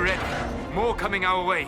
ready. More coming our way.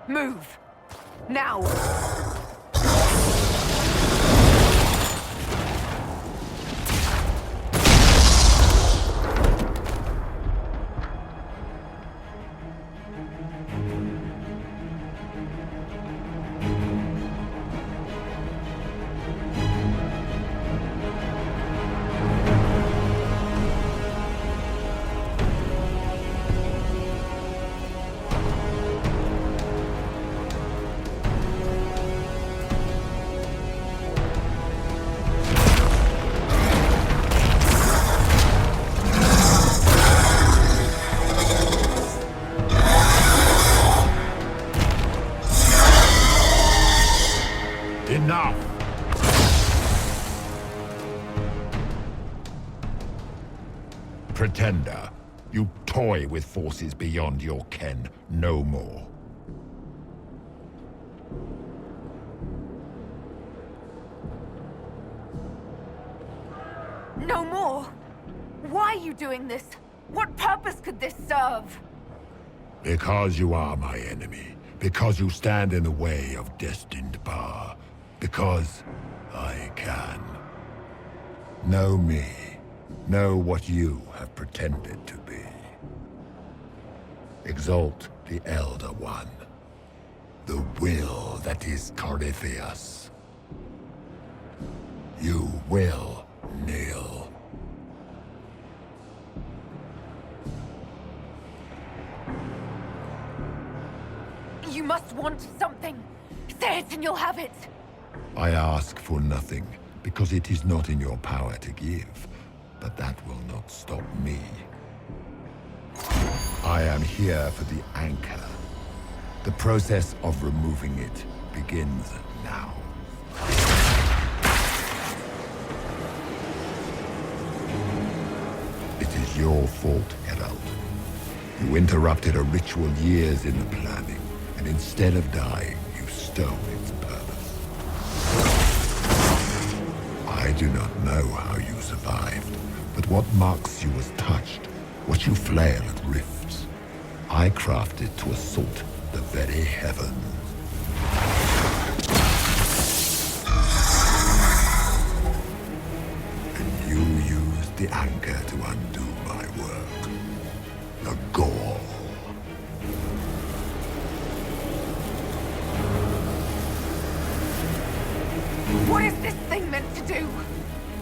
Move! Now! Enough! Pretender, you toy with forces beyond your ken no more. No more? Why are you doing this? What purpose could this serve? Because you are my enemy. Because you stand in the way of destined power. Because I can. Know me. Know what you have pretended to be. Exalt the Elder One. The will that is Corypheus. You will kneel. You must want something. Say it and you'll have it. I ask for nothing, because it is not in your power to give. But that will not stop me. I am here for the anchor. The process of removing it begins now. It is your fault, Herald. You interrupted a ritual years in the planning, and instead of dying, you stole its purpose. I do not know how you survived, but what marks you as touched, what you flail at rifts, I crafted to assault the very heavens. And you used the anchor to undo my work. The gall. What is this thing meant to do?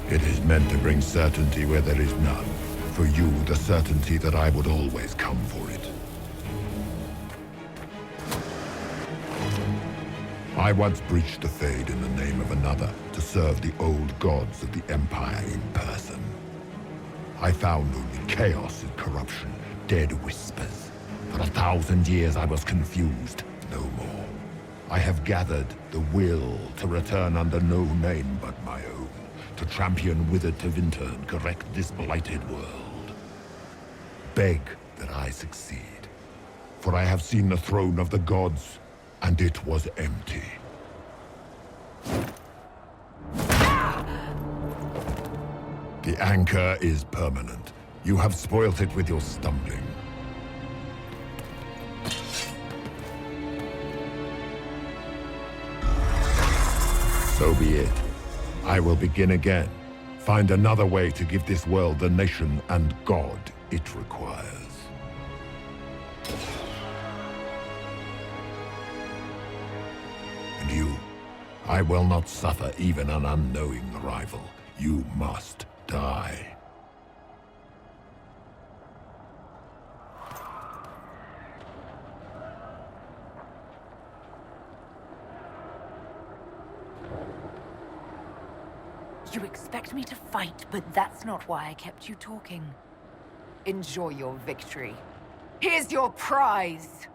It is meant to bring certainty where there is none. For you, the certainty that I would always come for it. I once breached the Fade in the name of another to serve the old gods of the Empire in person. I found only chaos and corruption, dead whispers. For 1,000 years I was confused, no more. I have gathered the will to return under no name but my own, to champion withered to winter and correct this blighted world. Beg that I succeed, for I have seen the throne of the gods, and it was empty. The anchor is permanent. You have spoilt it with your stumbling. So be it. I will begin again. Find another way to give this world the nation and God it requires. And you, I will not suffer even an unknowing rival. You must die. You expect me to fight, but that's not why I kept you talking. Enjoy your victory. Here's your prize!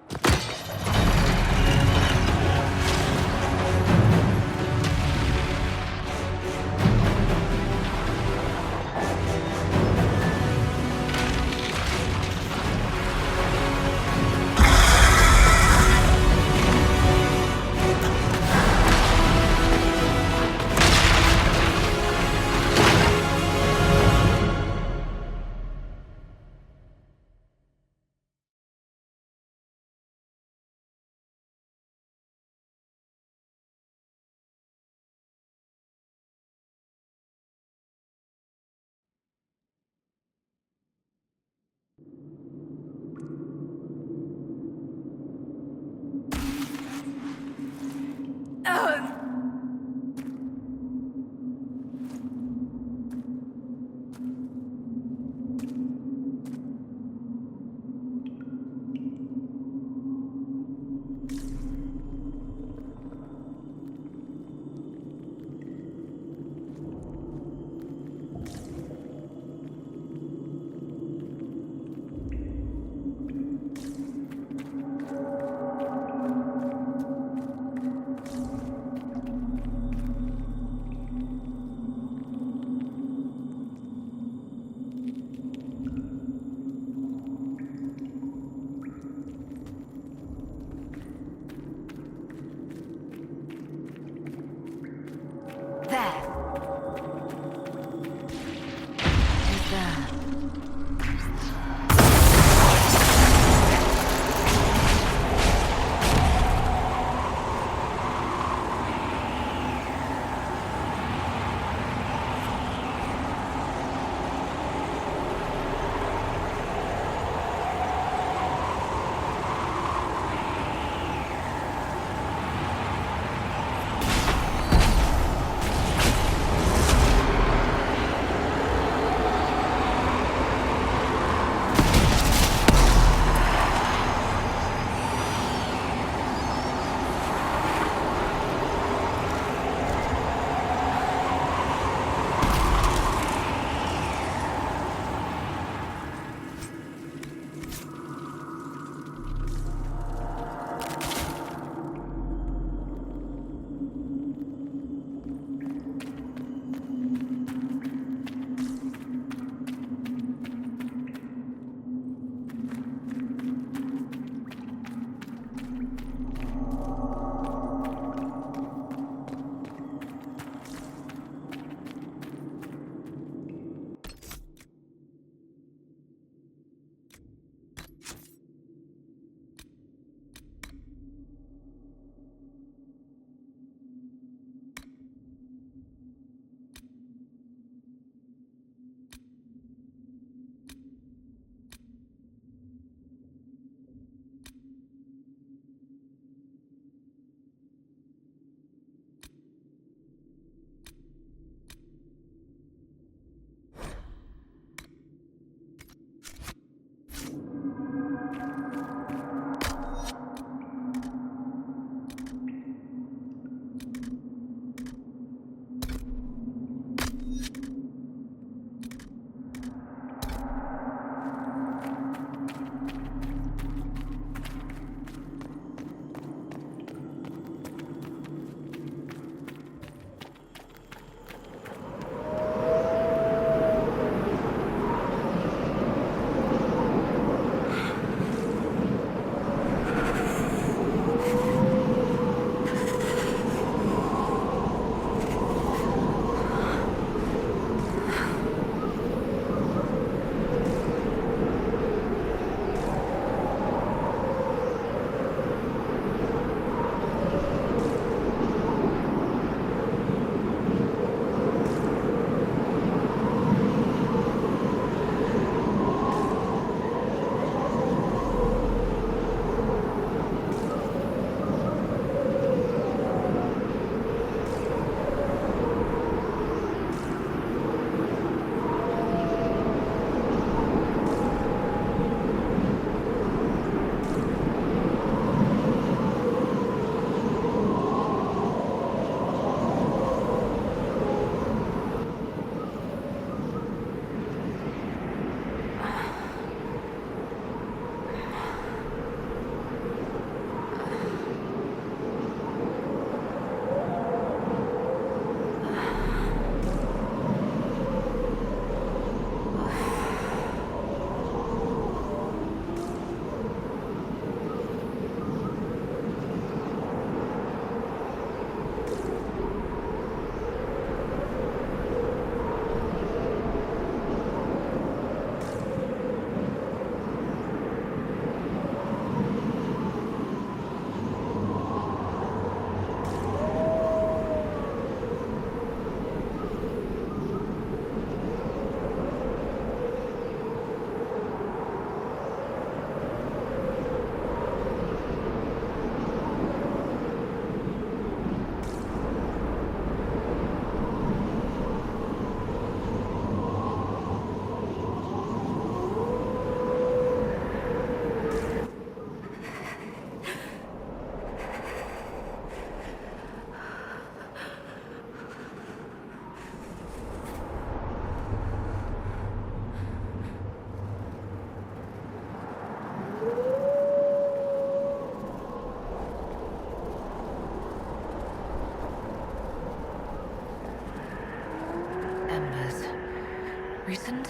listened.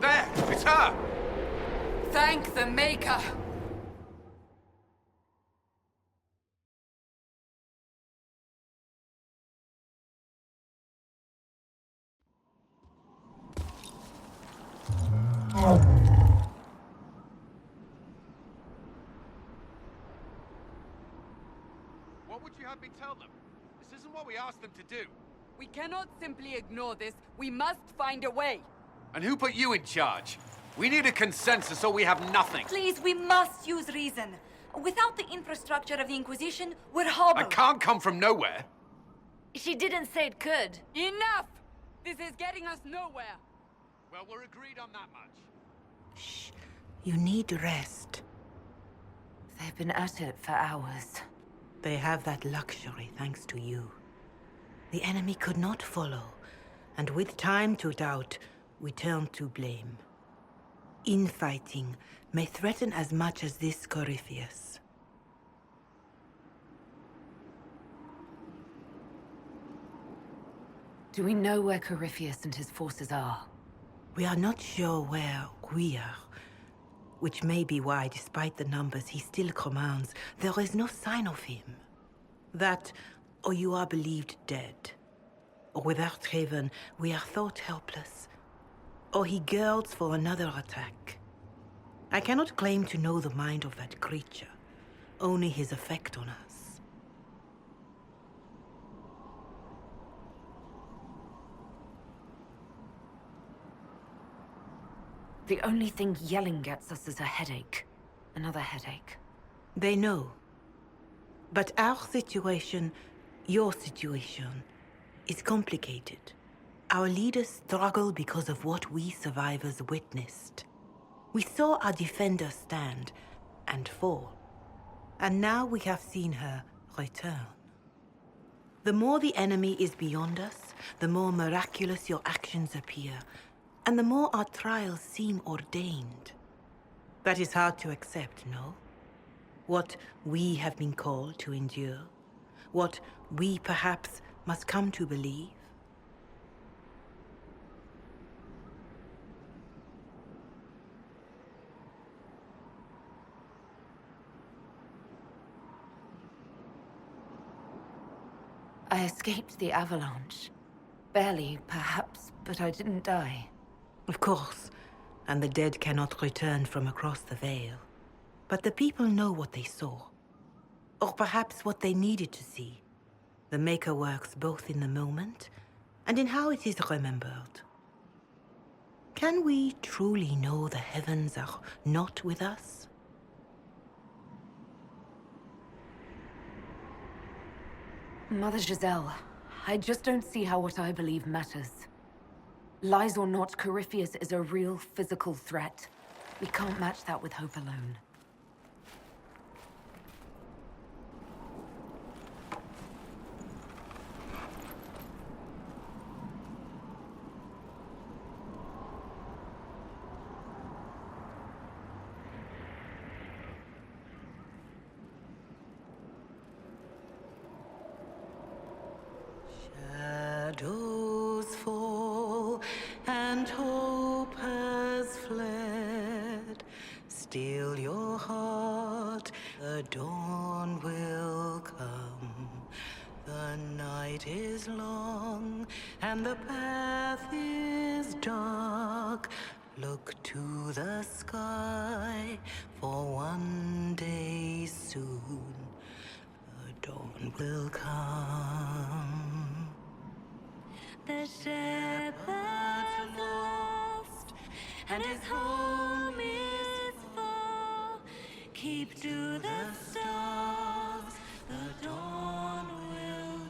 There! It's her! Thank the Maker! What would you have me tell them? This isn't what we asked them to do. We cannot simply ignore this. We must find a way. And who put you in charge? We need a consensus or we have nothing. Please, we must use reason. Without the infrastructure of the Inquisition, we're hobbled. I can't come from nowhere. She didn't say it could. Enough! This is getting us nowhere. Well, we're agreed on that much. Shh. You need rest. They've been at it for hours. They have that luxury thanks to you. The enemy could not follow, and with time to doubt, we turn to blame. Infighting may threaten as much as this Corypheus. Do we know where Corypheus and his forces are? We are not sure where we are, which may be why, despite the numbers he still commands, there is no sign of him. That, or you are believed dead. Or without Haven, we are thought helpless. Or he girds for another attack. I cannot claim to know the mind of that creature, only his effect on us. The only thing yelling gets us is a headache. Another headache. They know. But our situation, your situation, is complicated. Our leaders struggle because of what we survivors witnessed. We saw our defender stand and fall. And now we have seen her return. The more the enemy is beyond us, the more miraculous your actions appear, and the more our trials seem ordained. That is hard to accept, no? What we have been called to endure, what we perhaps must come to believe. I escaped the avalanche. Barely, perhaps, but I didn't die. Of course, and the dead cannot return from across the veil. But the people know what they saw. Or perhaps what they needed to see. The Maker works both in the moment and in how it is remembered. Can we truly know the heavens are not with us? Mother Giselle, I just don't see how what I believe matters. Lies or not, Corypheus is a real physical threat. We can't match that with hope alone. Shadows fall and hope has fled. Still your heart, the dawn will come. The night is long and the path is dark. Look to the sky, for one day soon the dawn will come. The shepherd's lost, and his home is far. Keep to the stars, the dawn will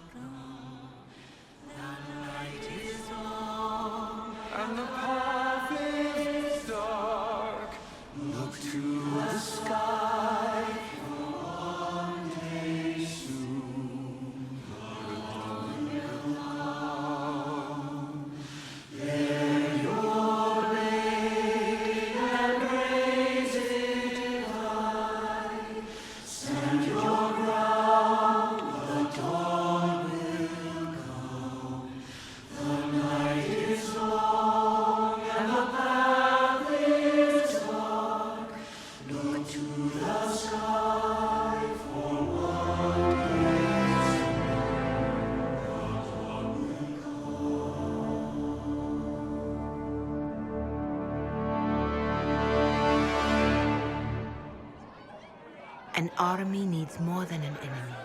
An army needs more than an enemy.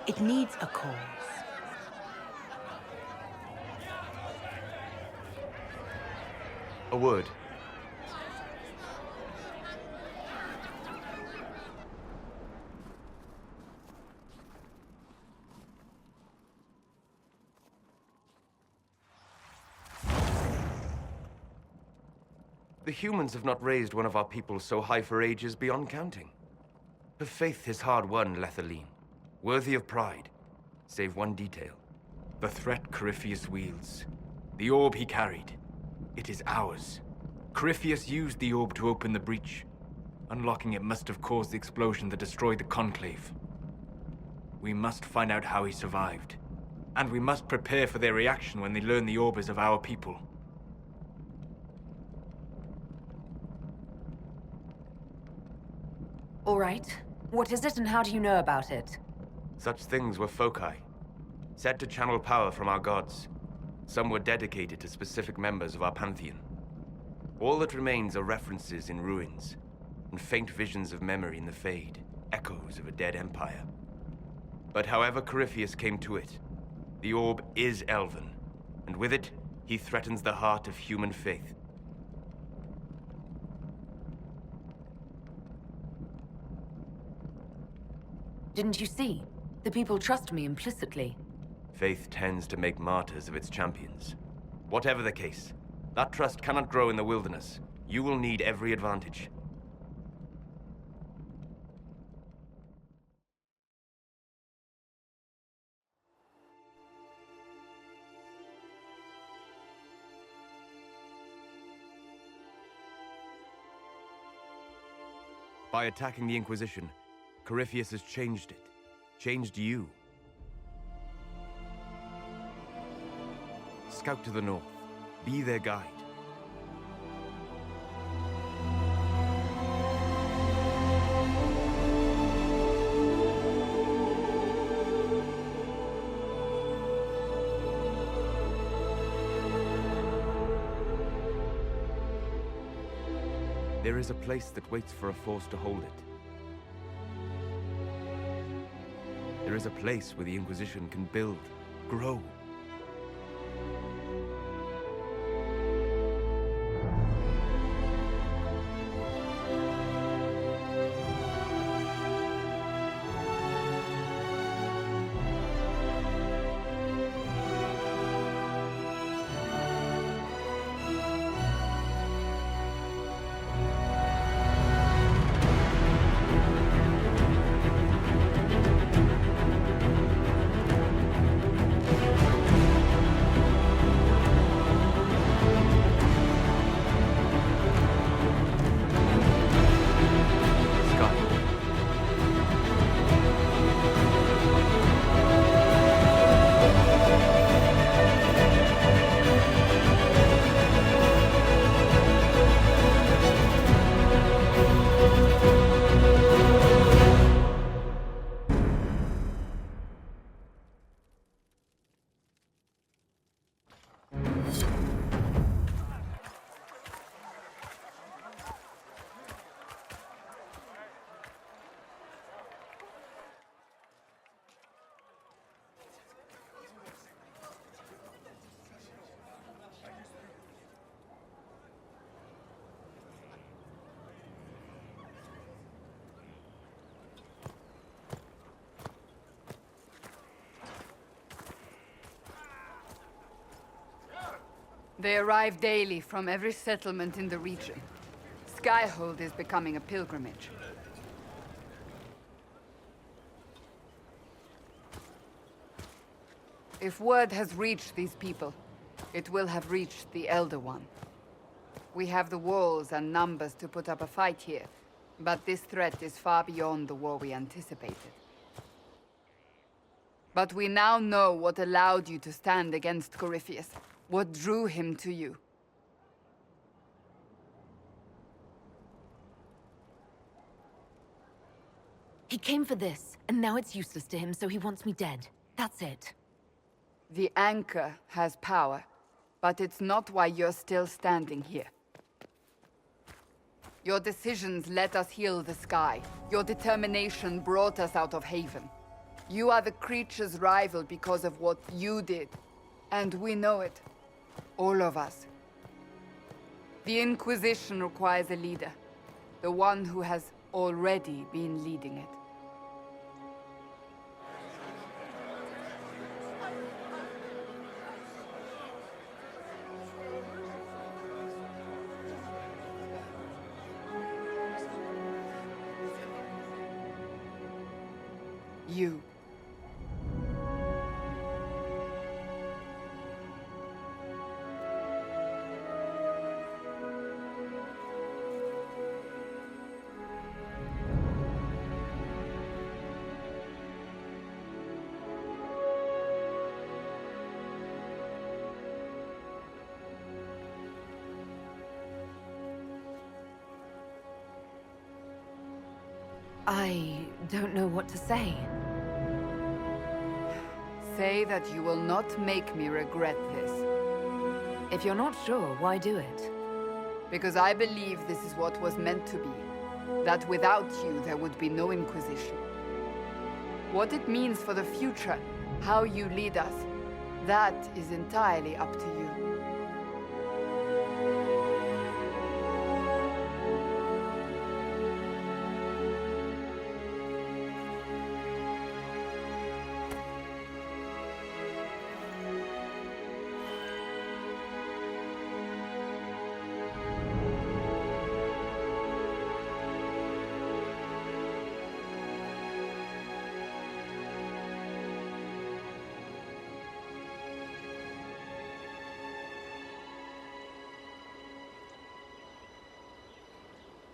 It needs a cause. A word. The humans have not raised one of our people so high for ages beyond counting. Her faith is hard-won, Lethaline, worthy of pride, save one detail. The threat Corypheus wields. The orb he carried. It is ours. Corypheus used the orb to open the breach. Unlocking it must have caused the explosion that destroyed the Conclave. We must find out how he survived. And we must prepare for their reaction when they learn the orb is of our people. All right. What is it and how do you know about it? Such things were foci, said to channel power from our gods. Some were dedicated to specific members of our pantheon. All that remains are references in ruins, and faint visions of memory in the Fade, echoes of a dead empire. But however Corypheus came to it, the orb is elven, and with it, he threatens the heart of human faith. Didn't you see? The people trust me implicitly. Faith tends to make martyrs of its champions. Whatever the case, that trust cannot grow in the wilderness. You will need every advantage. By attacking the Inquisition, Corypheus has changed it. Changed you. Scout to the north. Be their guide. There is a place that waits for a force to hold it. There is a place where the Inquisition can build, grow. They arrive daily from every settlement in the region. Skyhold is becoming a pilgrimage. If word has reached these people, it will have reached the Elder One. We have the walls and numbers to put up a fight here, but this threat is far beyond the war we anticipated. But we now know what allowed you to stand against Corypheus. What drew him to you? He came for this, and now it's useless to him, so he wants me dead. That's it. The anchor has power, but it's not why you're still standing here. Your decisions let us heal the sky. Your determination brought us out of Haven. You are the creature's rival because of what you did. And we know it. All of us. The Inquisition requires a leader. The one who has already been leading it. You. I don't know what to say. Say that you will not make me regret this. If you're not sure, why do it? Because I believe this is what was meant to be. That without you, there would be no Inquisition. What it means for the future, how you lead us, that is entirely up to you.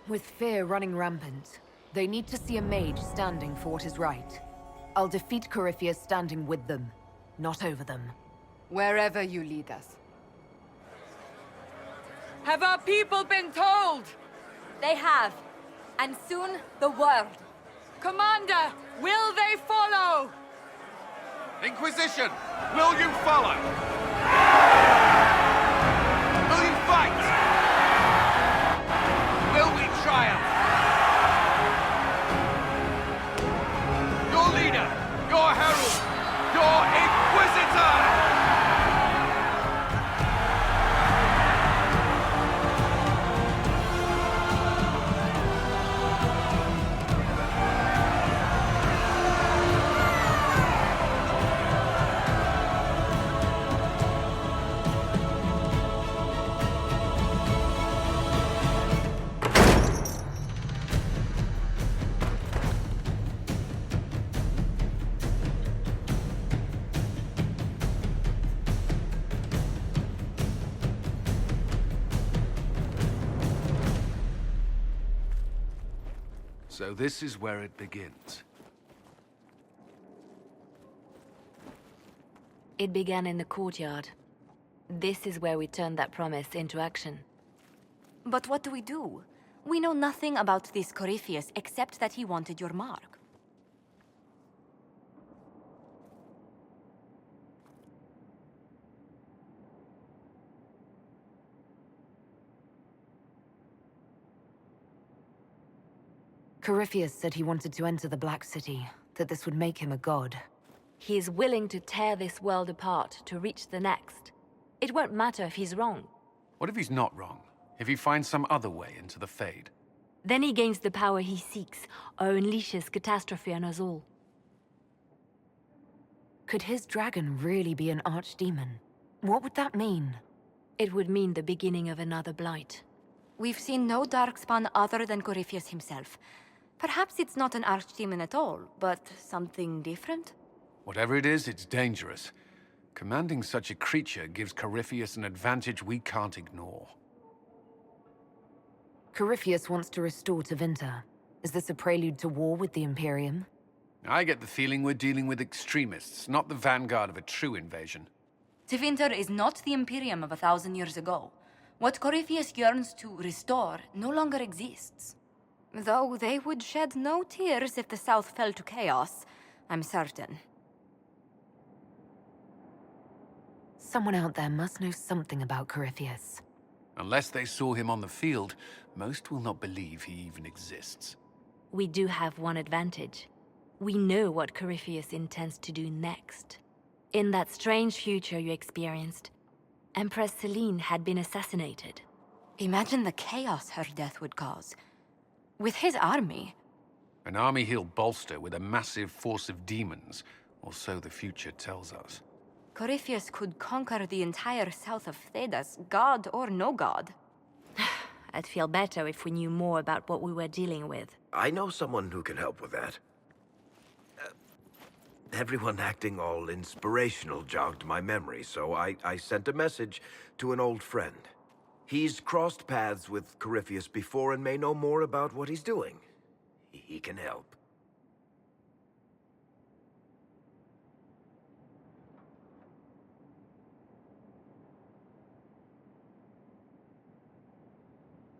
With fear running rampant, they need to see a mage standing for what is right. I'll defeat Corypheus standing with them, not over them. Wherever you lead us. Have our people been told? They have. And soon, the world. Commander, will they follow? Inquisition, will you follow? Will you fight? Will we triumph? Your leader, your herald, your Inquisitor! So this is where it begins. It began in the courtyard. This is where we turned that promise into action. But what do we do? We know nothing about this Corypheus except that he wanted your mark. Corypheus said he wanted to enter the Black City, that this would make him a god. He is willing to tear this world apart to reach the next. It won't matter if he's wrong. What if he's not wrong? If he finds some other way into the Fade? Then he gains the power he seeks, or unleashes catastrophe on us all. Could his dragon really be an archdemon? What would that mean? It would mean the beginning of another blight. We've seen no darkspawn other than Corypheus himself. Perhaps it's not an archdemon at all, but something different? Whatever it is, it's dangerous. Commanding such a creature gives Corypheus an advantage we can't ignore. Corypheus wants to restore Tevinter. Is this a prelude to war with the Imperium? I get the feeling we're dealing with extremists, not the vanguard of a true invasion. Tevinter is not the Imperium of 1,000 years ago. What Corypheus yearns to restore no longer exists. Though they would shed no tears if the South fell to chaos, I'm certain. Someone out there must know something about Corypheus. Unless they saw him on the field, most will not believe he even exists. We do have one advantage. We know what Corypheus intends to do next. In that strange future you experienced, Empress Selene had been assassinated. Imagine the chaos her death would cause. With his army. An army he'll bolster with a massive force of demons, or so the future tells us. Corypheus could conquer the entire south of Thedas, god or no god. I'd feel better if we knew more about what we were dealing with. I know someone who can help with that. Everyone acting all inspirational jogged my memory, so I sent a message to an old friend. He's crossed paths with Corypheus before and may know more about what he's doing. He can help.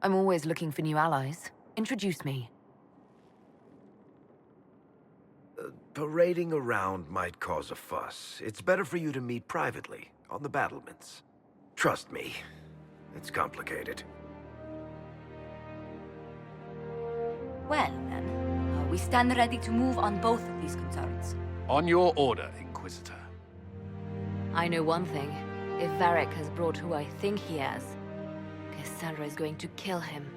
I'm always looking for new allies. Introduce me. Parading around might cause a fuss. It's better for you to meet privately, on the battlements. Trust me, it's complicated. Well, then, we stand ready to move on both of these concerns. On your order, Inquisitor. I know one thing. If Varric has brought who I think he has, Cassandra is going to kill him.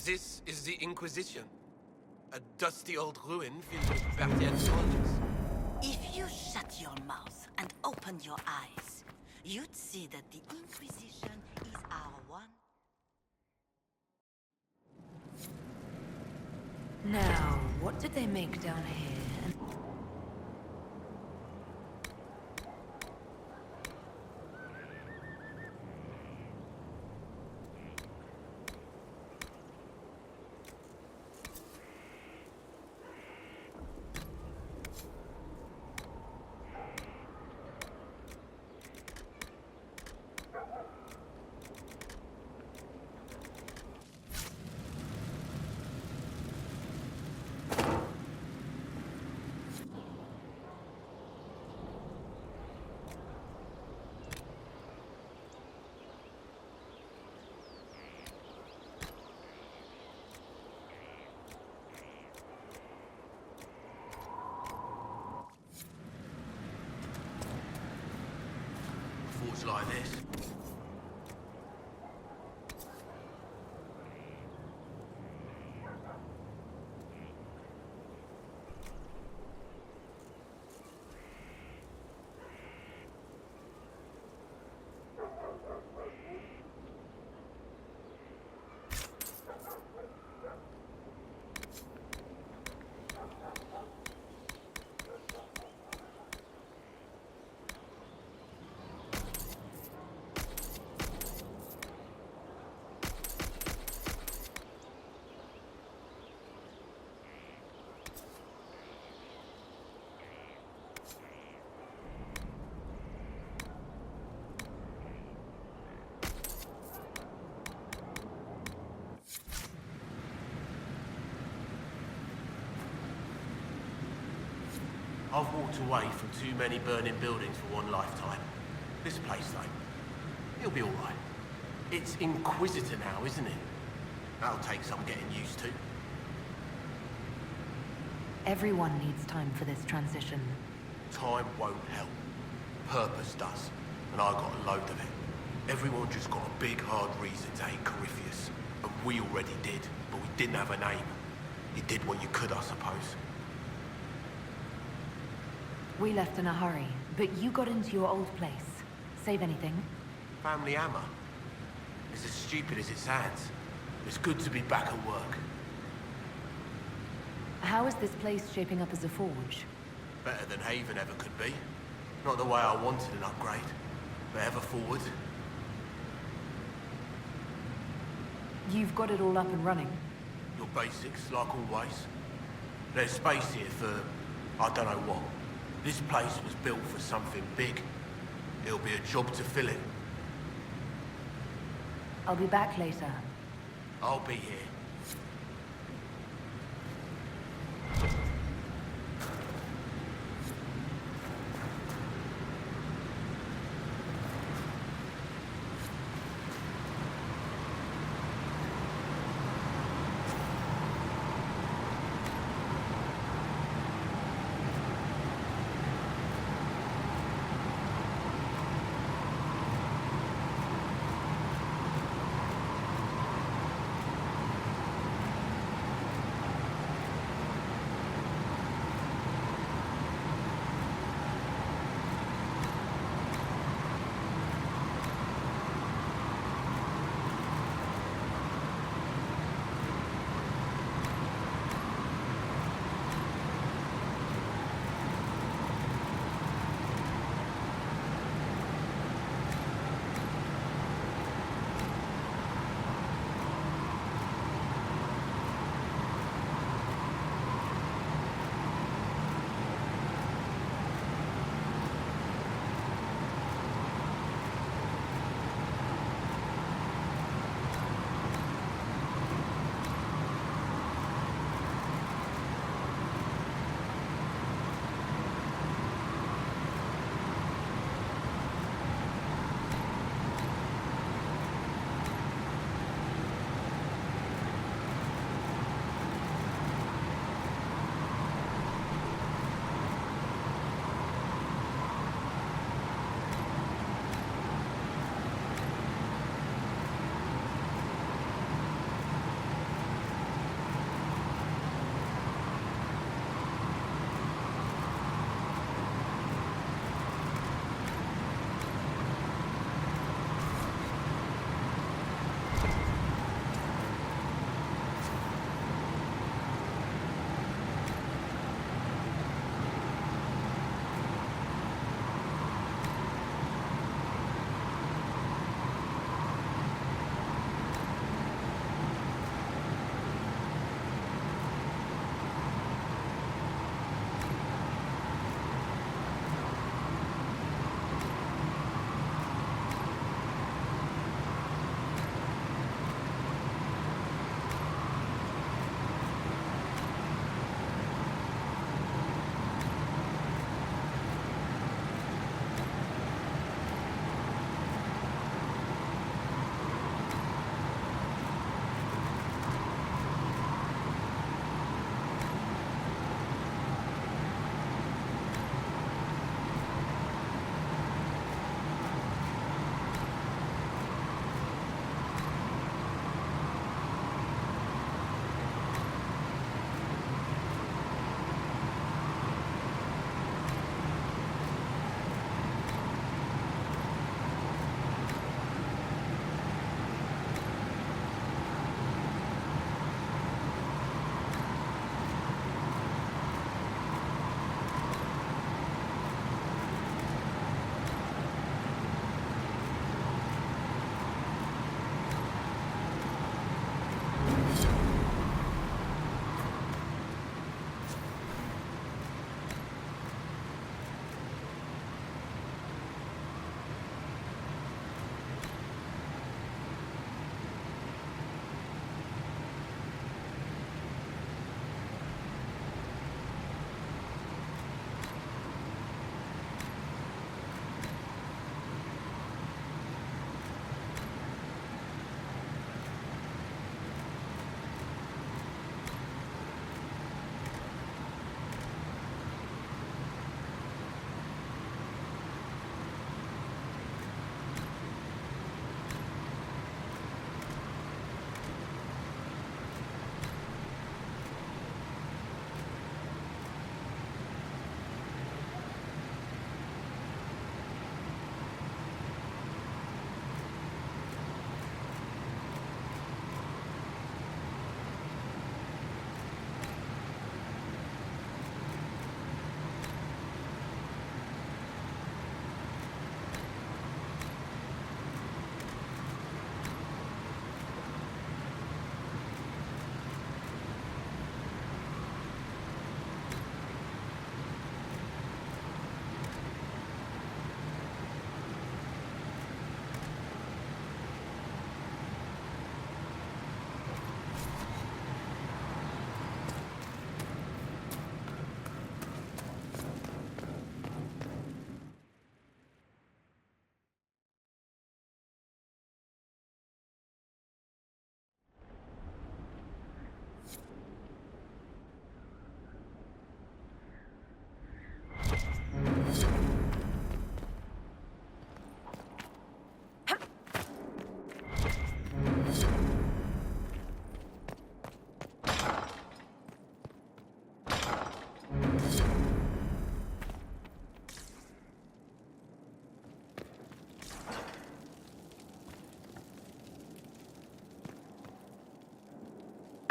This is the Inquisition. A dusty old ruin filled with Vartian soldiers. If you shut your mouth and open your eyes, you'd see that the Inquisition is our one. Now, what did they make down here? Forts like this. I've walked away from too many burning buildings for one lifetime. This place, though, it'll be all right. It's Inquisitor now, isn't it? That'll take some getting used to. Everyone needs time for this transition. Time won't help. Purpose does, and I got a load of it. Everyone just got a big, hard reason to hate Corypheus, and we already did, but we didn't have a name. You did what you could, I suppose. We left in a hurry, but you got into your old place. Save anything? Family hammer. It's as stupid as it sounds. It's good to be back at work. How is this place shaping up as a forge? Better than Haven ever could be. Not the way I wanted an upgrade, but ever forward. You've got it all up and running. Your basics, like always. There's space here for, I don't know what. This place was built for something big. It'll be a job to fill it. I'll be back later. I'll be here.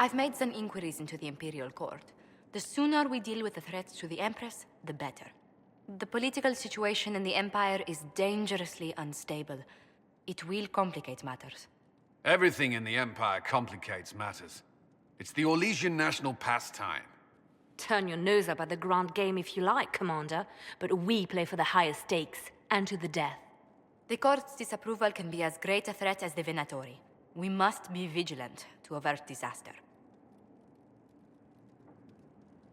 I've made some inquiries into the Imperial Court. The sooner we deal with the threats to the Empress, the better. The political situation in the Empire is dangerously unstable. It will complicate matters. Everything in the Empire complicates matters. It's the Orlesian national pastime. Turn your nose up at the grand game if you like, Commander, but we play for the highest stakes, and to the death. The court's disapproval can be as great a threat as the Venatori. We must be vigilant to avert disaster.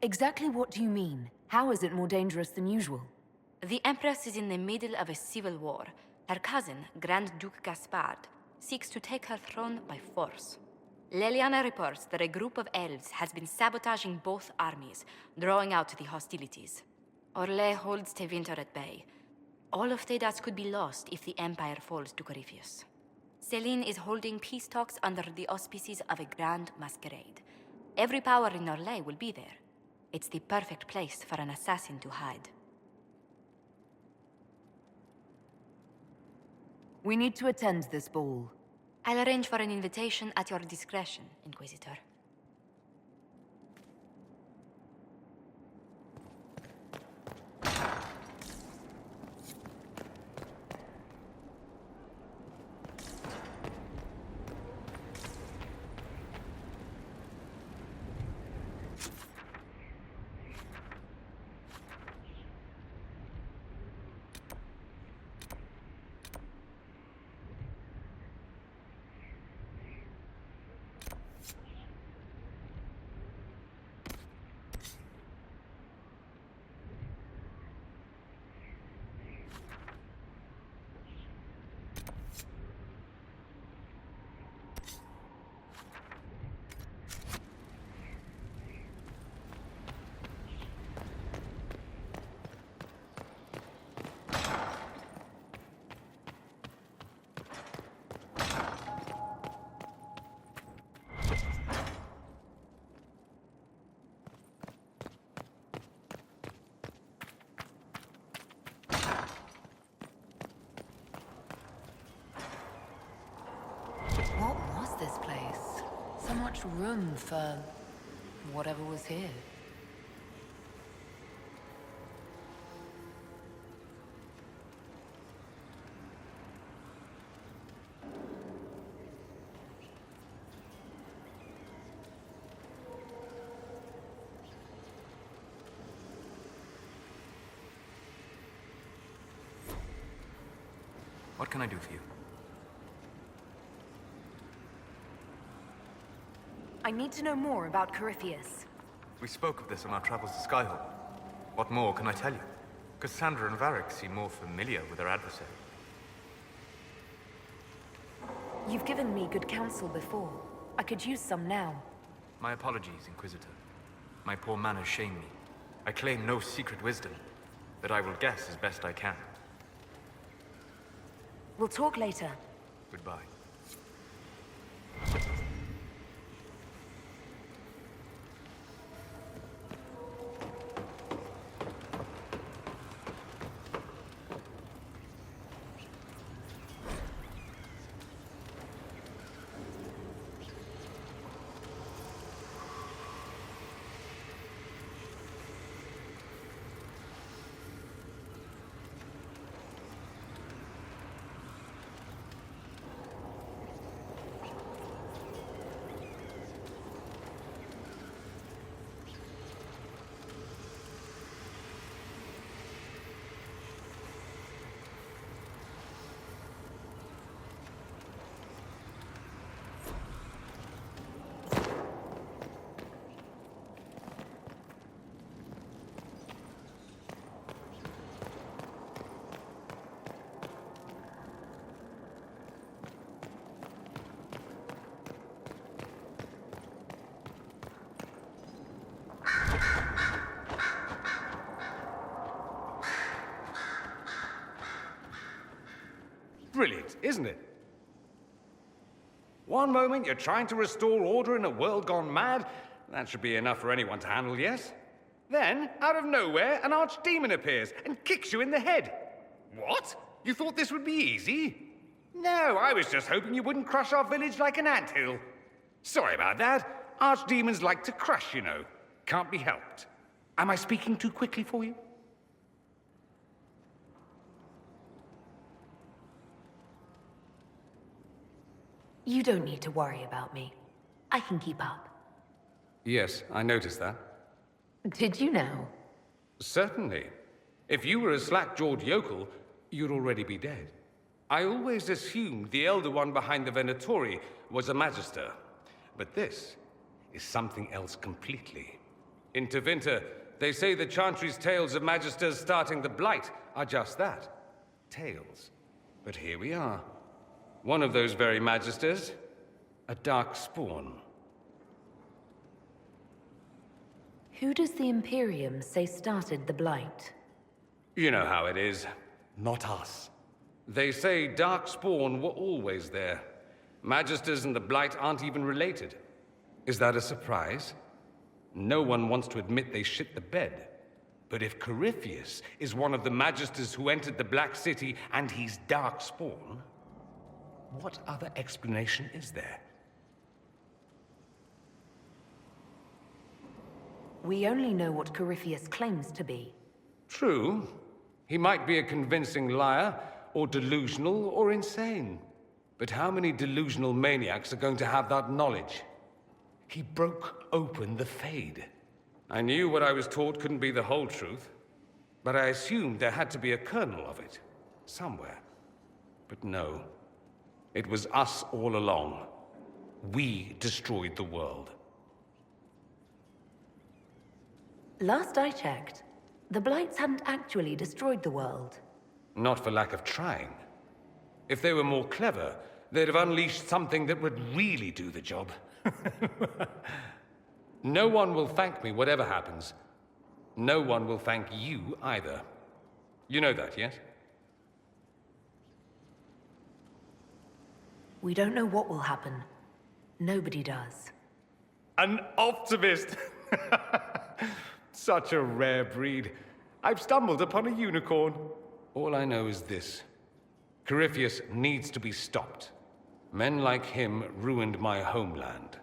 Exactly what do you mean? How is it more dangerous than usual? The Empress is in the middle of a civil war. Her cousin, Grand Duke Gaspard, seeks to take her throne by force. Leliana reports that a group of elves has been sabotaging both armies, drawing out the hostilities. Orlais holds Tevinter at bay. All of Thedas could be lost if the Empire falls to Corypheus. Celine is holding peace talks under the auspices of a grand masquerade. Every power in Orlais will be there. It's the perfect place for an assassin to hide. We need to attend this ball. I'll arrange for an invitation at your discretion, Inquisitor. What was this place? So much room for whatever was here. What can I do for you? I need to know more about Corypheus. We spoke of this on our travels to Skyhawk. What more can I tell you? Cassandra and Varric seem more familiar with their adversary. You've given me good counsel before. I could use some now. My apologies, Inquisitor. My poor manners shame me. I claim no secret wisdom, but I will guess as best I can. We'll talk later. Goodbye. Brilliant, isn't it? One moment you're trying to restore order in a world gone mad. That should be enough for anyone to handle, yes? Then, out of nowhere, an archdemon appears and kicks you in the head. What? You thought this would be easy? No, I was just hoping you wouldn't crush our village like an anthill. Sorry about that. Archdemons like to crush, you know. Can't be helped. Am I speaking too quickly for you? You don't need to worry about me. I can keep up. Yes, I noticed that. Did you now? Certainly. If you were a slack-jawed yokel, you'd already be dead. I always assumed the Elder One behind the Venatori was a Magister. But this is something else completely. In Tevinter, they say the Chantry's tales of Magisters starting the Blight are just that. Tales. But here we are. One of those very Magisters, a dark spawn. Who does the Imperium say started the Blight? You know how it is. Not us. They say Darkspawn were always there. Magisters and the Blight aren't even related. Is that a surprise? No one wants to admit they shit the bed. But if Corypheus is one of the Magisters who entered the Black City and he's Darkspawn, what other explanation is there? We only know what Corypheus claims to be. True. He might be a convincing liar, or delusional, or insane. But how many delusional maniacs are going to have that knowledge? He broke open the Fade. I knew what I was taught couldn't be the whole truth, but I assumed there had to be a kernel of it, somewhere. But no. It was us all along. We destroyed the world. Last I checked, the Blights hadn't actually destroyed the world. Not for lack of trying. If they were more clever, they'd have unleashed something that would really do the job. No one will thank me, whatever happens. No one will thank you either. You know that, yes? We don't know what will happen. Nobody does. An optimist! Such a rare breed. I've stumbled upon a unicorn. All I know is this. Corypheus needs to be stopped. Men like him ruined my homeland.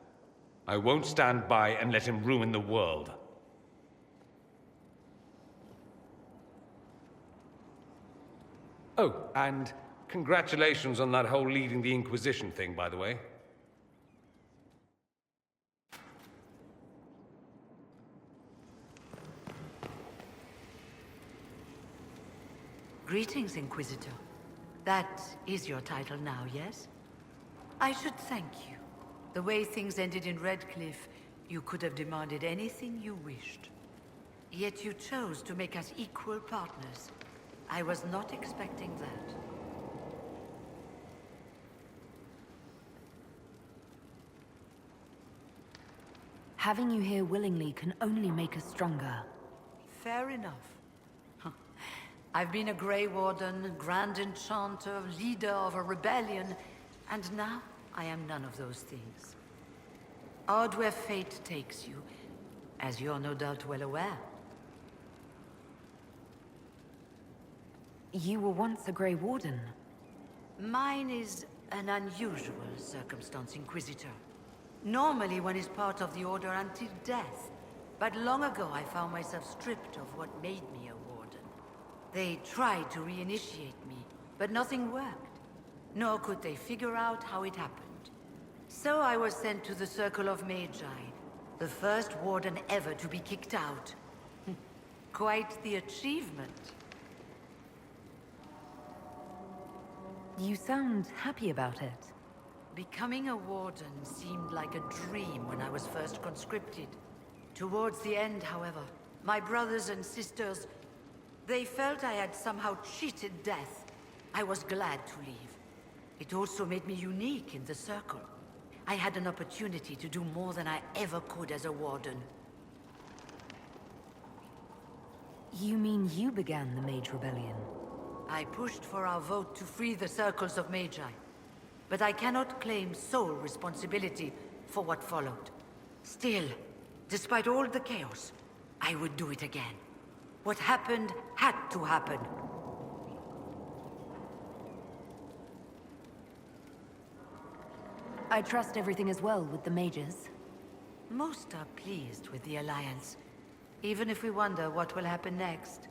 I won't stand by and let him ruin the world. Oh, and congratulations on that whole leading the Inquisition thing, by the way. Greetings, Inquisitor. That is your title now, yes? I should thank you. The way things ended in Redcliffe, you could have demanded anything you wished. Yet you chose to make us equal partners. I was not expecting that. Having you here willingly can only make us stronger. Fair enough. I've been a Grey Warden, Grand Enchanter, leader of a rebellion, and now I am none of those things. Odd where fate takes you, as you're no doubt well aware. You were once a Grey Warden. Mine is an unusual circumstance, Inquisitor. Normally one is part of the Order until death, but long ago I found myself stripped of what made me a Warden. They tried to reinitiate me, but nothing worked. Nor could they figure out how it happened. So I was sent to the Circle of Magi, the first Warden ever to be kicked out. Quite the achievement. You sound happy about it. Becoming a Warden seemed like a dream when I was first conscripted. Towards the end, however, my brothers and sisters, they felt I had somehow cheated death. I was glad to leave. It also made me unique in the Circle. I had an opportunity to do more than I ever could as a Warden. You mean you began the Mage Rebellion? I pushed for our vote to free the Circles of Magi. But I cannot claim sole responsibility for what followed. Still, despite all the chaos, I would do it again. What happened had to happen. I trust everything is well with the mages. Most are pleased with the alliance, even if we wonder what will happen next.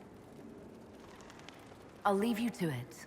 I'll leave you to it.